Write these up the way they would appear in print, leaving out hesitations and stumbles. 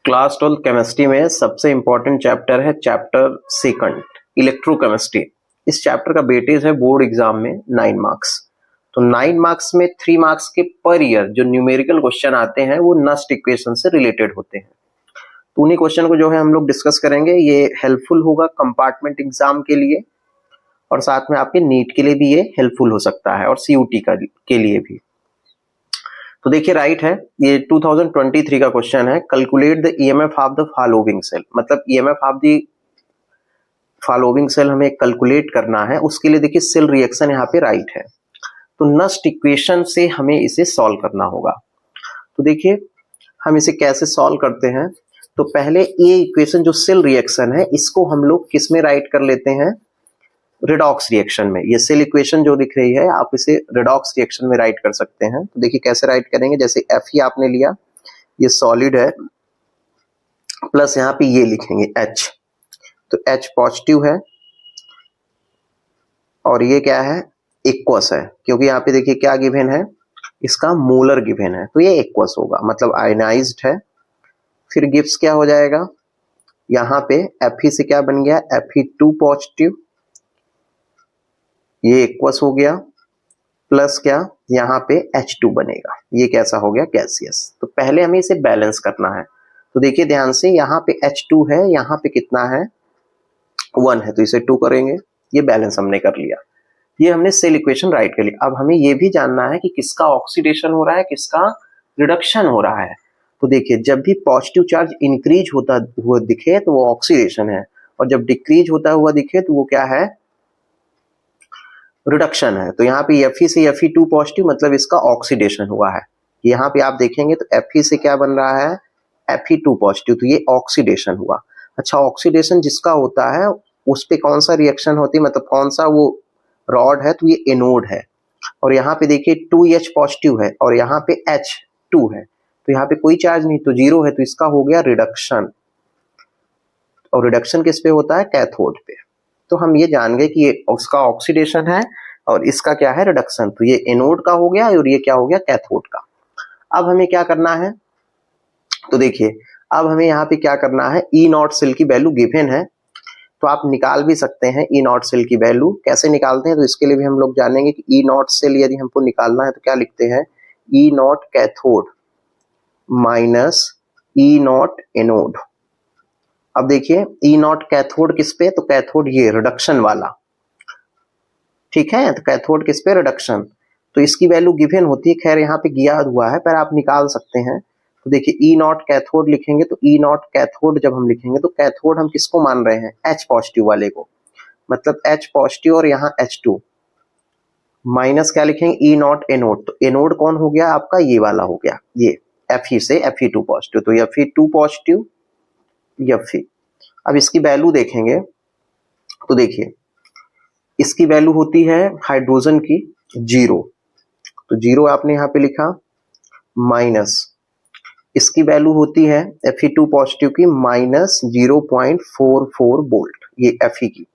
Class 12 chemistry में सबसे important chapter है चैप्टर सेकंड इलेक्ट्रोकेमिस्ट्री। इस चैप्टर का वेटेज है बोर्ड एग्जाम में 9 मार्क्स। तो 9 मार्क्स में 3 मार्क्स के पर ईयर जो न्यूमेरिकल क्वेश्चन आते हैं वो नस्ट इक्वेशन से रिलेटेड होते हैं। तो उन्हीं क्वेश्चन को जो है हम लोग डिस्कस करेंगे। ये हेल्पफुल होगा कंपार्टमेंट एग्जाम के लिए और साथ में आपके नीट के लिए भी ये हेल्पफुल हो सकता है और सीयूटी के लिए भी। तो देखिए राइट है, ये 2023 का क्वेश्चन है। Calculate the EMF of the following cell, मतलब EMF of the following cell हमें कैलकुलेट करना है। उसके लिए देखिए सेल रिएक्शन यहाँ पे राइट है, तो नस्ट इक्वेशन से हमें इसे सॉल्व करना होगा। तो देखिए हम इसे कैसे सॉल्व करते हैं। तो पहले ये इक्वेशन जो सेल रिएक्शन है इसको हम लोग किस में राइट कर लेते हैं, रिडॉक्स रिएक्शन में। ये सेल इक्वेशन जो दिख रही है आप इसे रिडॉक्स रिएक्शन में राइट कर सकते हैं। तो देखिए कैसे राइट करेंगे, जैसे एफ ही आपने लिया, ये सॉलिड है, प्लस यहाँ पे ये लिखेंगे एच। तो एच पॉजिटिव है और ये क्या है, एक्वस है, क्योंकि यहाँ पे देखिए क्या गिवन है, इसका मोलर गिवन है, तो ये एक्वस होगा, मतलब आयनाइज्ड है। फिर गिव्स क्या हो जाएगा, यहाँ पे एफ ही से क्या बन गया, एफ ही 2 पॉजिटिव, ये एक्वस हो गया, प्लस क्या यहाँ पे H2 बनेगा, ये कैसा हो गया, गैसियस। तो पहले हमें इसे बैलेंस करना है। तो देखिए ध्यान से, यहाँ पे H2 है, यहाँ पे कितना है 1 है, तो इसे 2 करेंगे, ये बैलेंस हमने कर लिया। ये हमने सेल इक्वेशन राइट कर लिया। अब हमें ये भी जानना है कि किसका ऑक्सीडेशन हो रहा है, किसका रिडक्शन हो रहा है। तो देखिए जब भी पॉजिटिव चार्ज इंक्रीज होता हुआ दिखे तो वो ऑक्सीडेशन है, और जब डिक्रीज होता हुआ दिखे तो वो क्या है, रिडक्शन है। तो यहाँ पे Fe से Fe2 पॉजिटिव, मतलब इसका ऑक्सीडेशन हुआ है। यहाँ पे आप देखेंगे तो Fe से क्या बन रहा है, Fe2 पॉजिटिव, तो ये ऑक्सीडेशन हुआ। अच्छा, ऑक्सीडेशन जिसका होता है उस पे कौन सा रिएक्शन होती है, मतलब कौन सा वो रॉड है, तो ये एनोड है। और यहाँ पे देखिए 2H पॉजिटिव है और यहाँ पे H2 है, तो यहाँ पे कोई चार्ज नहीं, तो 0 है, तो इसका हो गया रिडक्शन। और रिडक्शन किस पे होता है, कैथोड पे। तो हम ये जान गए कि ये उसका ऑक्सीडेशन है और इसका क्या है, रिडक्शन। तो ये एनोड का हो गया और ये क्या हो गया, कैथोड का। अब हमें क्या करना है, तो देखिए अब हमें यहाँ पे क्या करना है, ई नॉट सेल की वैल्यू गिवन है, तो आप निकाल भी सकते हैं ई नॉट सेल की वैल्यू। कैसे निकालते हैं, तो इसके लिए भी हम लोग जानेंगे कि ई नॉट सेल यदि हमको निकालना है तो क्या लिखते हैं, E naught cathode minus E naught anode. अब देखिए ई नॉट कैथोड किस पे, तो कैथोड ये रिडक्शन वाला, ठीक है, तो कैथोड किस पे, रिडक्शन। तो इसकी वैल्यू गिवन होती है, खैर यहाँ पे गिया हुआ है पर आप निकाल सकते हैं। तो देखिए ई नॉट कैथोड लिखेंगे, तो ई नॉट कैथोड जब हम लिखेंगे तो कैथोड हम किसको मान रहे हैं, H पॉजिटिव वाले को, मतलब H पॉजिटिव और यहाँ H2 माइनस क्या लिखेंगे, ई नॉट एनोड। तो एनोड कौन हो गया आपका, ये वाला हो गया, ये Fe से Fe2 पॉजिटिव, तो Fe2 पॉजिटिव Fe। अब इसकी वैल्यू देखेंगे तो देखिए इसकी वैल्यू होती है हाइड्रोजन की 0, तो 0 आपने यहाँ पे लिखा, माइनस इसकी वैल्यू होती है Fe2 पॉजिटिव की माइनस 0.44 वोल्ट, ये Fe की।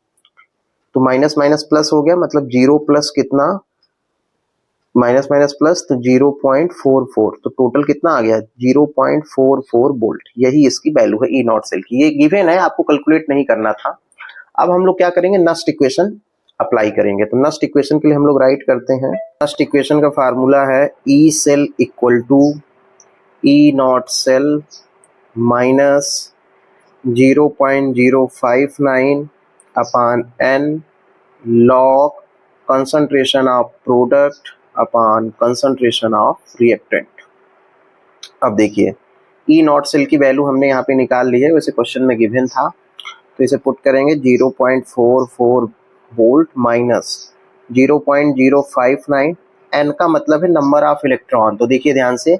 तो माइनस माइनस प्लस हो गया, मतलब 0 प्लस कितना, माइनस माइनस प्लस, तो 0.44, तो टोटल कितना आ गया, 0.44 वोल्ट। यही इसकी वैल्यू है ई नॉट सेल की। ये गिवन है, आपको कैलकुलेट नहीं करना था। अब हम लोग क्या करेंगे, नस्ट इक्वेशन अप्लाई करेंगे। तो नस्ट इक्वेशन के लिए हम लोग राइट करते हैं, नस्ट इक्वेशन का फार्मूला है E cell equal to E not cell minus 0.059 upon n log concentration of product upon concentration of reactant. अब देखिए ई नॉट सेल की वैल्यू हमने यहाँ पे निकाल ली है, वैसे क्वेश्चन में गिवन था, तो इसे पुट करेंगे 0.44 वोल्ट माइनस 0.059, n का मतलब है नंबर ऑफ इलेक्ट्रॉन। तो देखिए ध्यान से,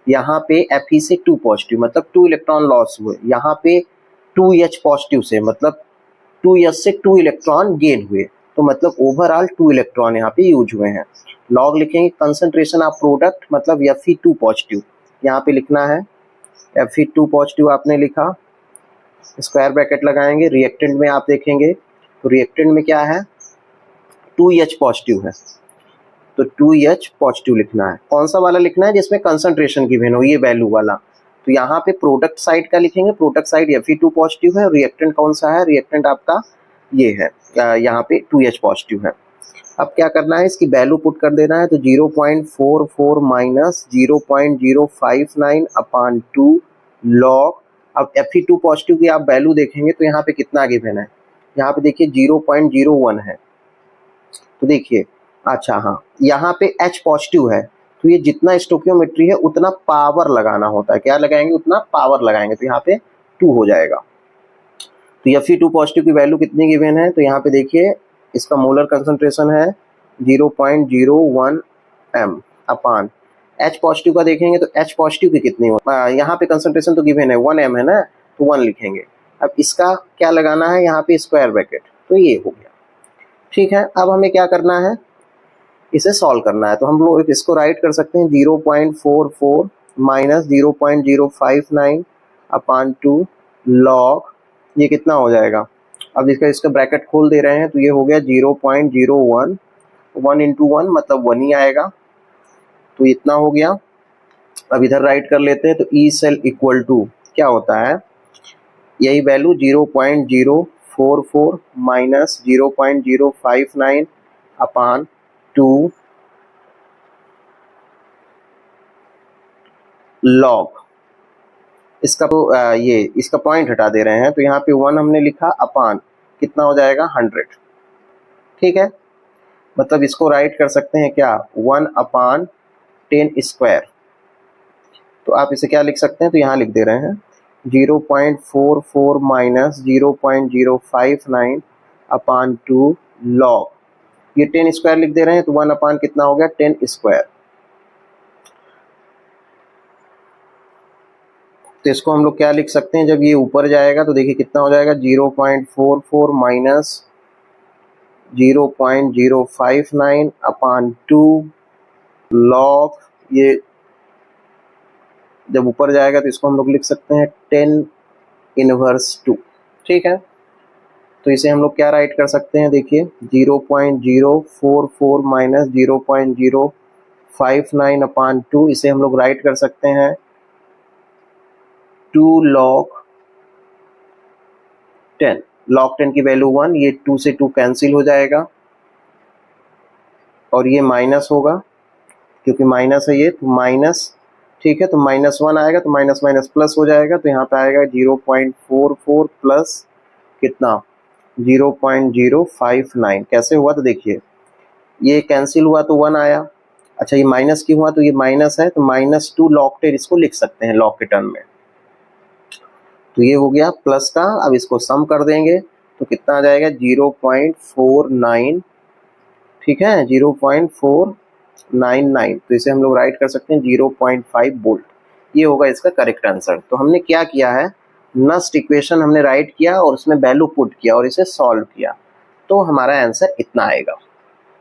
यहाँ पे Fe से 2 पॉजिटिव, मतलब 2 इलेक्ट्रॉन लॉस हुए, यहाँ पे 2H पॉजिटिव से मतलब 2H से 2 इलेक्ट्रॉन गेन हुए, तो मतलब ओवरऑल 2 इलेक्ट्रॉन यहाँ पे यूज हुए हैं। लॉग लिखेंगे कंसंट्रेशन ऑफ प्रोडक्ट, मतलब Fe2 पॉजिटिव, यहाँ पे लिखना है Fe2 पॉजिटिव आपने लिखा, स्क्वायर ब्रैकेट लगाएंगे। रिएक्टेंट में आप देखेंगे तो रिएक्टेंट में क्या है, 2H पॉजिटिव है, तो 2H पॉजिटिव लिखना है। कौन सा वाला लिखना है, जिसमें कंसंट्रेशन गिवन हो, ये वैल्यू वाला। तो यहाँ पे प्रोडक्ट साइड का लिखेंगे, प्रोडक्ट साइड Fe2 पॉजिटिव है और रिएक्टेंट कौन सा है, रिएक्टेंट आपका ये है, यहाँ पे 2H पॉजिटिव है। अब क्या करना है, इसकी वैल्यू पुट कर देना है, तो 0.44 माइनस 0.059 अपॉन 2 लॉग। अब Fe2 पॉजिटिव की आप वैल्यू देखेंगे तो यहाँ पे कितना गिवन है, यहाँ पे देखिए 0.01 है। तो देखिए अच्छा हाँ, यहाँ पे H पॉजिटिव है, तो ये जितना स्टोकियोमेट्री है उतना पावर लगाना होता है, क्या लगाएंगे, उतना पावर लगाएंगे, तो यहाँ पे 2 हो जाएगा। तो Fe2 पॉजिटिव की वैल्यू कितनी गिवन है, तो यहाँ पे देखिए इसका मोलर कंसंट्रेशन है 0.01 m अपान H पॉजिटिव का देखेंगे तो H पॉजिटिव की कितनी हो, यहाँ पे कंसंट्रेशन तो गिवन है 1 m है ना, तो 1 लिखेंगे। अब इसका क्या लगाना है, यहाँ पे स्क्वायर ब्रैकेट, तो ये हो गया। ठीक है, अब हमें क्या करना है, इसे सॉल्व करना है। तो हम लोग इसको राइट कर सकते हैं 0.44 माइनस 0.059 अपान 2 लॉग, ये कितना हो जाएगा। अब इसका ब्रैकेट खोल दे रहे हैं तो ये हो गया 0.01, 1 इंटू 1 मतलब 1 ही आएगा, तो इतना हो गया। अब इधर राइट कर लेते हैं, तो ई सेल इक्वल टू क्या होता है, यही वैल्यू 0.044 माइनस 0.059 अपान 2 लॉग, इसका तो ये इसका पॉइंट हटा दे रहे हैं, तो यहाँ पे 1 हमने लिखा अपान कितना हो जाएगा 100। ठीक है, मतलब इसको राइट कर सकते हैं क्या, 1 अपान 10 स्क्वायर। तो आप इसे क्या लिख सकते हैं, तो यहाँ लिख दे रहे हैं 0.44 माइनस 0.059 अपान 2 लॉग, ये 10 स्क्वायर लिख दे रहे हैं, तो 1 अपान कितना हो गया 10 स्क्वायर। तो इसको हम लोग क्या लिख सकते हैं, जब ये ऊपर जाएगा तो देखिए कितना हो जाएगा 0.44 माइनस 0.059 अपान 2 लॉग, ये जब ऊपर जाएगा तो इसको हम लोग लिख सकते हैं 10 इनवर्स 2। ठीक है, तो इसे हम लोग क्या राइट कर सकते हैं, देखिए 0.044 माइनस 0.059 अपान 2, इसे हम लोग राइट कर सकते हैं 2 लॉग 10, लॉग 10 की वैल्यू 1, ये 2 से 2 कैंसिल हो जाएगा और ये माइनस होगा क्योंकि माइनस है ये, तो माइनस, ठीक है, तो -1 आएगा तो माइनस माइनस प्लस हो जाएगा, तो यहाँ पे आएगा 0.44 प्लस कितना 0.059, कैसे हुआ, तो देखिए ये कैंसिल हुआ तो 1 आया, अच्छा ये माइनस क्यों हुआ, तो ये माइनस है, तो -2 लॉग 10 इसको लिख सकते हैं लॉग के टर्म में। तो ये हो गया प्लस का, अब इसको सम कर देंगे तो कितना आ जाएगा 0.49, ठीक है 0.499, तो इसे हम लोग राइट कर सकते हैं 0.5 वोल्ट, ये होगा इसका करेक्ट आंसर। तो हमने क्या किया है, नस्ट इक्वेशन हमने राइट किया और उसमें वैल्यू पुट किया और इसे सॉल्व किया, तो हमारा आंसर इतना आएगा।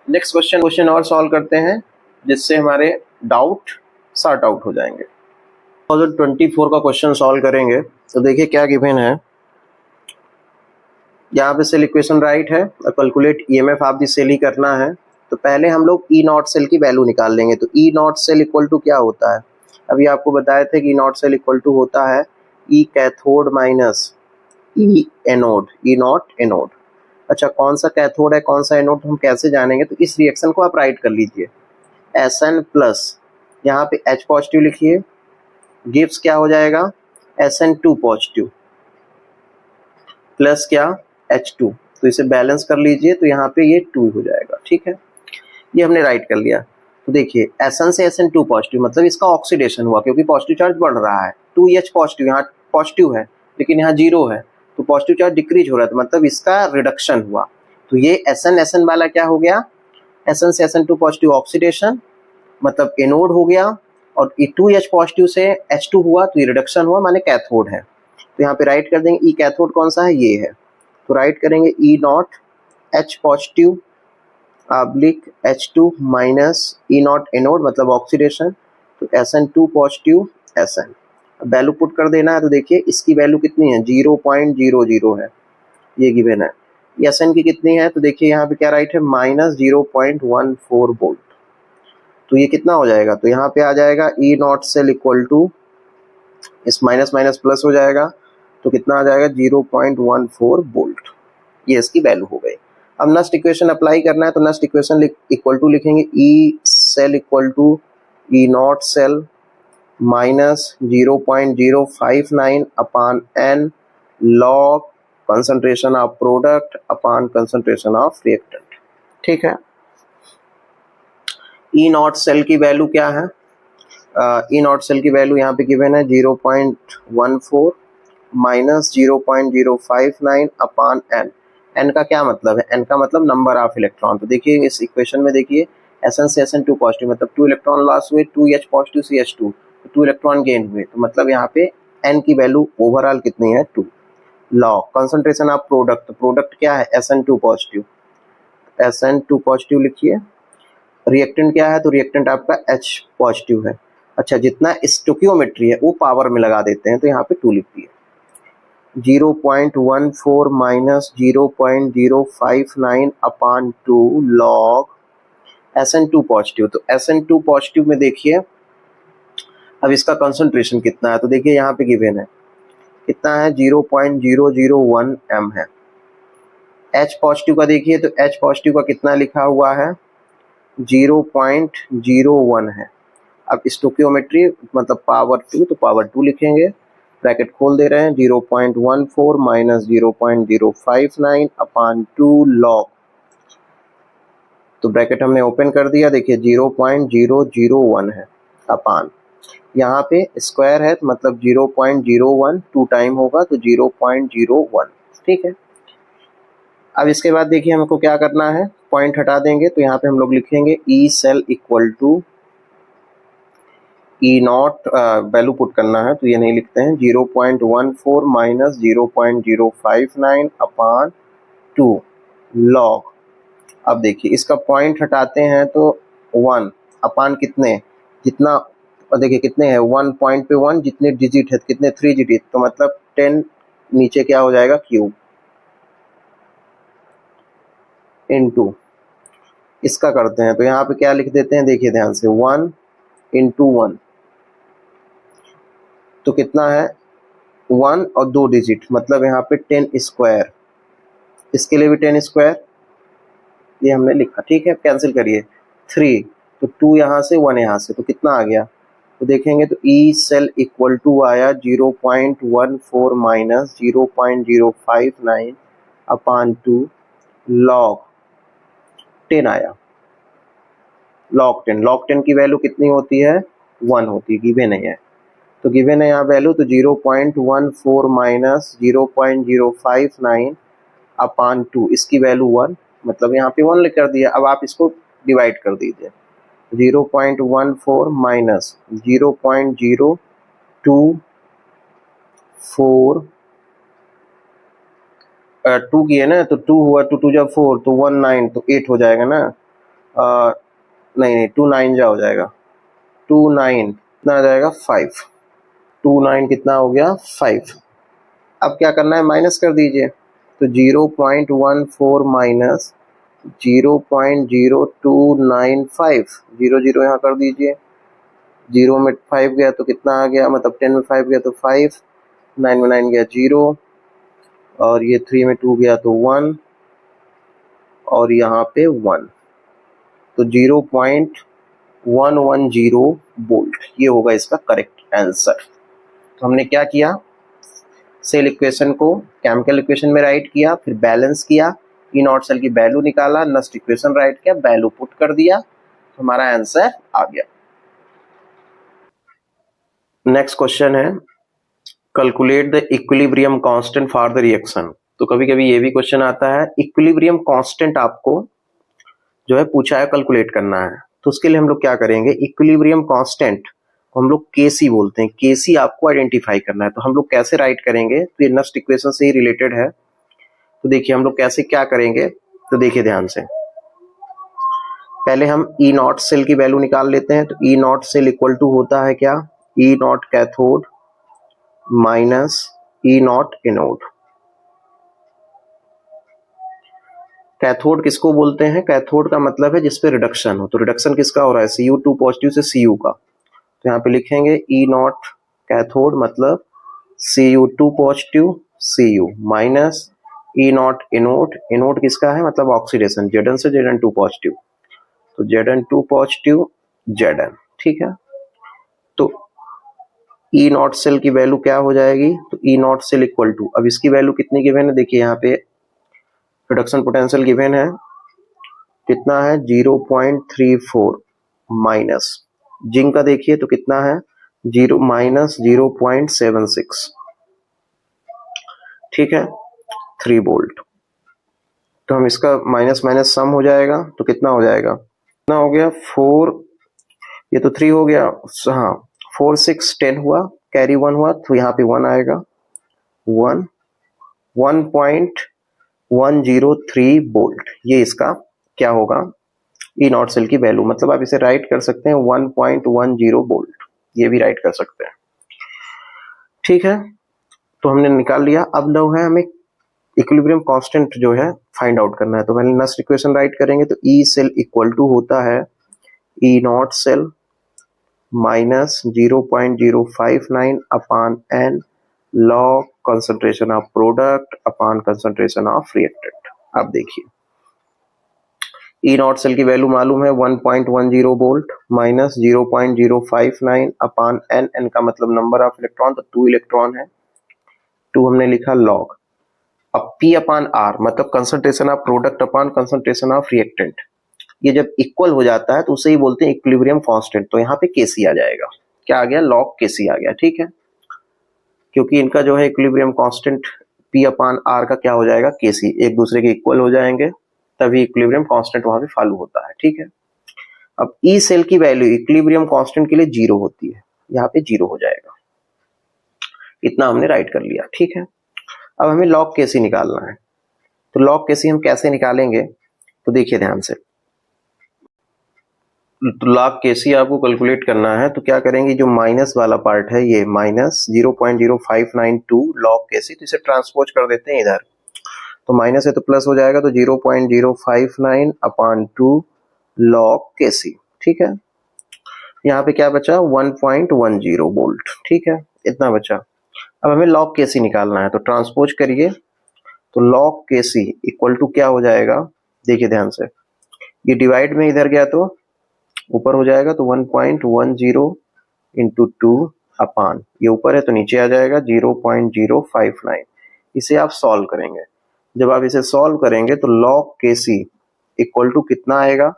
नेक्स्ट क्वेश्चन और सॉल्व करते हैं जिससे हमारे डाउट सॉर्ट आउट हो जाएंगे। 2024 का क्वेश्चन सॉल्व करेंगे, तो देखिए क्या गिवन है, यहाँ पे सेल इक्वेशन राइट है और calculate EMF of the cell ही करना है। तो पहले हम लोग ई नॉट सेल की वैल्यू निकाल लेंगे। तो E not cell equal to क्या होता है, अभी आपको बताए थे कि E not cell equal to होता है E cathode minus E anode, E naught anode. अच्छा कौन सा कैथोड है कौन सा एनोड हम कैसे जानेंगे, तो इस रिएक्शन को आप राइट कर लीजिए, Sn प्लस यहाँ पे H पॉजिटिव लिखिए, गिव्स क्या हो जाएगा Sn2 पॉजिटिव प्लस क्या H2, तो इसे बैलेंस कर लीजिए, तो यहाँ पे ये 2 हो जाएगा। ठीक है, ये हमने राइट कर लिया। तो देखिए Sn से Sn2 पॉजिटिव मतलब इसका ऑक्सीडेशन हुआ क्योंकि पॉजिटिव चार्ज बढ़ रहा है, 2H पॉजिटिव, यहाँ पॉजिटिव है लेकिन यहाँ 0 है, तो पॉजिटिव चार्ज डिक्रीज हो रहा है, तो मतलब इसका रिडक्शन हुआ। तो ये Sn वाला क्या हो गया, Sn से Sn2 पॉजिटिव ऑक्सीडेशन मतलब एनोड हो गया, और 2H पॉजिटिव से H2 हुआ तो ये रिडक्शन हुआ माने कैथोड है। तो यहाँ पे राइट कर देंगे ई कैथोड कौन सा है, ये है, तो राइट करेंगे E naught H positive oblique H2 minus E naught anode मतलब ऑक्सीडेशन, तो Sn2 positive Sn, value put कर देना है। तो देखिए इसकी वैल्यू कितनी है 0.00 है, ये गिवन है। Sn की कितनी है, तो देखिए यहाँ पे क्या राइट है -0.14 वोल्ट, तो ये कितना हो जाएगा, तो यहाँ पे आ जाएगा ई नॉट सेल इक्वल टू इस माइनस माइनस प्लस हो जाएगा तो कितना आ जाएगा 0.14 वोल्ट, ये इसकी वैल्यू हो गई। अब नेक्स्ट इक्वेशन अप्लाई करना है तो नेक्स्ट इक्वेशन इक्वल टू लिखेंगे E cell equal to E not cell minus 0.059 upon N log concentration of product upon concentration of reactant. ठीक है, ई नॉट सेल की वैल्यू क्या है? ई नॉट सेल की वैल्यू यहाँ पे गिवन है 0.14 माइनस 0.059 अपॉन एन। एन का क्या मतलब है? एन का मतलब नंबर ऑफ इलेक्ट्रॉन। तो देखिए इस इक्वेशन में देखिए Sn से Sn 2 पॉजिटिव मतलब 2 इलेक्ट्रॉन लॉस हुए, 2H पॉजिटिव से H2 तो 2 इलेक्ट्रॉन गेन हुए, तो मतलब यहाँ पे एन की वैल्यू ओवरऑल कितनी है? 2। Log concentration of product, product क्या है? Sn2 पॉजिटिव, Sn2 पॉजिटिव लिखिए। रिएक्टेंट क्या है? तो रिएक्टेंट आपका H पॉजिटिव है। अच्छा, जितना स्टोकियोमेट्री है वो पावर में लगा देते हैं, तो यहाँ पे 2 लिख दिए। 0.14 minus 0.059 upon 2 log Sn2 positive. तो Sn2 पॉजिटिव में देखिए अब इसका कंसंट्रेशन कितना है, तो देखिए यहाँ पे गिवन है कितना है? 0.001 m है। H पॉजिटिव का देखिए तो H पॉजिटिव का कितना लिखा हुआ है? 0.01 है। अब स्टोकियोमेट्री मतलब पावर 2, तो पावर 2 लिखेंगे, ब्रैकेट खोल दे रहे हैं 0.14 माइनस 0.059 अपॉन 2 लॉग, तो ब्रैकेट हमने ओपन कर दिया, देखिए 0.001 है अपॉन यहाँ पे स्क्वायर है तो मतलब 0.01 2 टाइम होगा तो 0.01। ठीक है, अब इसके बाद देखिए हमको क्या करना है, पॉइंट हटा देंगे तो यहाँ पे हम लोग लिखेंगे E cell equal to E not, value put करना है तो ये नहीं लिखते हैं, 0.14 माइनस 0.059 अपॉन 2 लॉग। अब देखिए इसका पॉइंट हटाते हैं तो 1 अपॉन कितने, जितना, और देखिए कितने हैं 1 पॉइंट पे 1, जितने डिजिट है कितने 3 डिजिट, तो मतलब 10 नीचे क्या हो जाएगा क्यूब इनटू इसका करते हैं तो यहाँ पे क्या लिख देते हैं, देखिए ध्यान से 1 इंटू 1 तो कितना है 1 और 2 डिजिट, मतलब यहाँ पे 10 स्क्वायर, इसके लिए भी 10 स्क्वायर ये हमने लिखा। ठीक है, कैंसिल करिए 3 तो 2 यहाँ से 1 यहाँ से, तो कितना आ गया, तो देखेंगे तो ई सेल इक्वल टू आया 0.14 माइनस 0.059 अपॉन 2 लॉग 10 आया। लॉग 10 की वैल्यू कितनी होती है? 1 होती है, गिवन नहीं है, तो गिवन है यहाँ वैल्यू, तो 0.14 माइनस 0.059 अपॉन 2 इसकी वैल्यू 1, मतलब यहाँ पे 1 लिख कर दिया। अब आप इसको डिवाइड कर दीजिए, 0.14 माइनस 0.024 2 की है ना, तो 2 हुआ, 2 2 जब 4 तो 1 9 तो 8 हो जाएगा ना, नहीं 2 9 जा हो जाएगा, 2 9 कितना आ जाएगा 5, 2 9 कितना हो गया 5। अब क्या करना है, माइनस कर दीजिए, तो 0.14 माइनस 0.0295, 0 0 यहाँ कर दीजिए, 0 में 5 गया तो कितना आ गया, मतलब 10 में 5 गया तो 5, 9 में 9 गया 0, और ये 3 में 2 गया तो 1, और यहाँ पे 1, तो 0.110 वोल्ट, ये होगा इसका करेक्ट आंसर। तो हमने क्या किया, सेल इक्वेशन को केमिकल इक्वेशन में राइट किया, फिर बैलेंस किया, ई नॉट सेल की वैल्यू निकाला, नेक्स्ट इक्वेशन राइट किया, वैल्यू पुट कर दिया, तो हमारा आंसर आ गया। नेक्स्ट क्वेश्चन है calculate the equilibrium constant for the reaction. तो कभी कभी ये भी क्वेश्चन आता है, इक्विलिब्रियम कांस्टेंट आपको जो है पूछा है कैलकुलेट करना है, तो उसके लिए हम लोग क्या करेंगे, इक्विलिब्रियम कांस्टेंट हम लोग केसी बोलते हैं, केसी आपको आइडेंटिफाई करना है। तो हम लोग कैसे राइट करेंगे, तो ये नेक्स्ट इक्वेशन से ही रिलेटेड है, तो देखिए हम लोग कैसे क्या करेंगे, तो देखिए ध्यान से, पहले हम ई नॉट सेल की वैल्यू निकाल लेते हैं। तो E not cell equal to होता है क्या, E naught cathode minus E naught anode. Cathode किसको बोलते हैं, कैथोड का मतलब है जिसपे रिडक्शन हो, तो रिडक्शन किसका हो रहा है, Cu2 पॉजिटिव से Cu का, तो यहाँ पे लिखेंगे ई नॉट कैथोड मतलब Cu2 positive Cu minus E naught anode किसका है मतलब ऑक्सीडेशन Zn से Zn2 पॉजिटिव, तो Zn2 पॉजिटिव Zn, ठीक है। तो ई नॉट सेल की वैल्यू क्या हो जाएगी, तो E not cell equal to, अब इसकी वैल्यू कितनी गिवन है, देखिए यहाँ पे रिडक्शन पोटेंशियल गिवन है कितना है 0.34 माइनस जिंक का देखिए तो कितना है -0.76, ठीक है 3 वोल्ट। तो हम इसका माइनस माइनस सम हो जाएगा तो कितना हो जाएगा, कितना हो गया 4, ये तो 3 हो गया, हाँ 4 6 10 हुआ, कैरी 1 हुआ तो यहाँ पे 1 आएगा, 1.103 वोल्ट, ये इसका क्या होगा ई नॉट सेल की वैल्यू, मतलब आप इसे राइट कर सकते हैं 1.10 वोल्ट, ये भी राइट कर सकते हैं, ठीक है। तो हमने निकाल लिया। अब लो है हमें इक्विलिब्रियम कांस्टेंट जो है फाइंड आउट करना है, तो पहले नेक्स्ट इक्वेशन राइट करेंगे, तो ई सेल इक्वल टू होता है E not cell minus 0.059 upon N log concentration of product upon concentration of reactant. अब देखिए ई नॉट सेल की वैल्यू मालूम है 1.10 volt minus 0.059 upon n, n का मतलब नंबर ऑफ इलेक्ट्रॉन, तो 2 इलेक्ट्रॉन है, 2 हमने लिखा लॉग। अब P अपॉन आर मतलब concentration of product upon concentration of reactant, ये जब इक्वल हो जाता है तो उसे ही बोलते हैं इक्विलिब्रियम कांस्टेंट, तो यहाँ पे केसी आ जाएगा, क्या आ गया लॉग केसी आ गया, ठीक है, क्योंकि इनका जो है equilibrium constant P upon R का क्या हो जाएगा केसी, एक दूसरे के इक्वल हो जाएंगे तभी इक्विलिब्रियम कांस्टेंट वहां पे फॉलो होता है, ठीक है। अब ई सेल की वैल्यू इक्विलिब्रियम कांस्टेंट के लिए 0 होती है, यहाँ पे 0 हो जाएगा, इतना हमने राइट कर लिया, ठीक है। अब हमें लॉग केसी निकालना है, तो लॉग केसी हम कैसे निकालेंगे, तो देखिए ध्यान से, तो लॉग केसी आपको कैलकुलेट करना है, तो क्या करेंगे जो माइनस वाला पार्ट है ये माइनस 0.0592 लॉग केसी, तो इसे ट्रांसपोज कर देते हैं इधर, तो माइनस है तो प्लस हो जाएगा, तो 0.059 अपॉन 2 लॉग केसी, ठीक है। यहाँ पे क्या बचा 1.10 वोल्ट, ठीक है, इतना बचा। अब हमें लॉग केसी निकालना है, तो ट्रांसपोज करिए, तो लॉग केसी इक्वल टू क्या हो जाएगा, देखिए ध्यान से, ये डिवाइड में इधर गया तो ऊपर हो जाएगा, तो 1.10 इंटू 2 अपान, ये ऊपर है तो नीचे आ जाएगा 0.059, इसे आप सॉल्व करेंगे, जब आप इसे सॉल्व करेंगे तो लॉग केसी इक्वल टू कितना आएगा,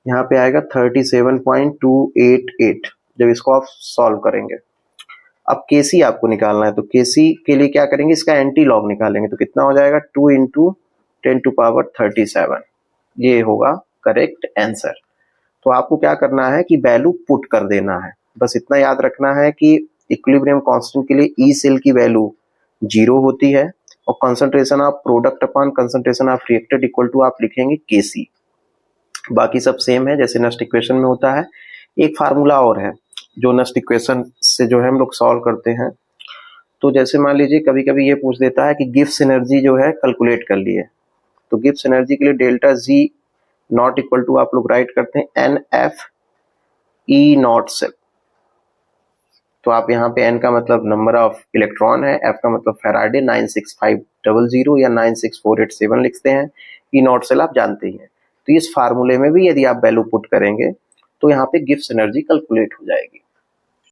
यहाँ पे आएगा 37.288, जब इसको आप सॉल्व करेंगे। अब केसी आपको निकालना है, तो केसी के लिए क्या करेंगे, इसका एंटी लॉग निकालेंगे, तो कितना हो जाएगा 2 इंटू 10⁻37, ये होगा करेक्ट आंसर। तो आपको क्या करना है कि वैल्यू पुट कर देना है, बस इतना याद रखना है कि इक्विलिब्रियम कांस्टेंट के लिए ई सेल की वैल्यू 0 होती है और concentration of product upon concentration of reactant equal to आप लिखेंगे केसी, बाकी सब सेम है जैसे नेक्स्ट इक्वेशन में होता है। एक फार्मूला और है जो नेक्स्ट इक्वेशन से जो है हम लोग सॉल्व करते हैं, तो जैसे मान लीजिए कभी कभी ये पूछ देता है कि गिब्स एनर्जी जो है कैलकुलेट कर लिए, तो गिब्स एनर्जी के लिए delta G not equal to आप लोग राइट करते हैं N F E not cell, तो आप यहाँ पे एन का मतलब नंबर ऑफ इलेक्ट्रॉन है, एफ का मतलब फैराडे 96500 या 96487 लिखते हैं, ई नॉट सेल आप जानते ही हैं। तो इस फार्मूले में भी यदि आप वैल्यू पुट करेंगे तो यहाँ पे गिब्स एनर्जी कैलकुलेट हो जाएगी।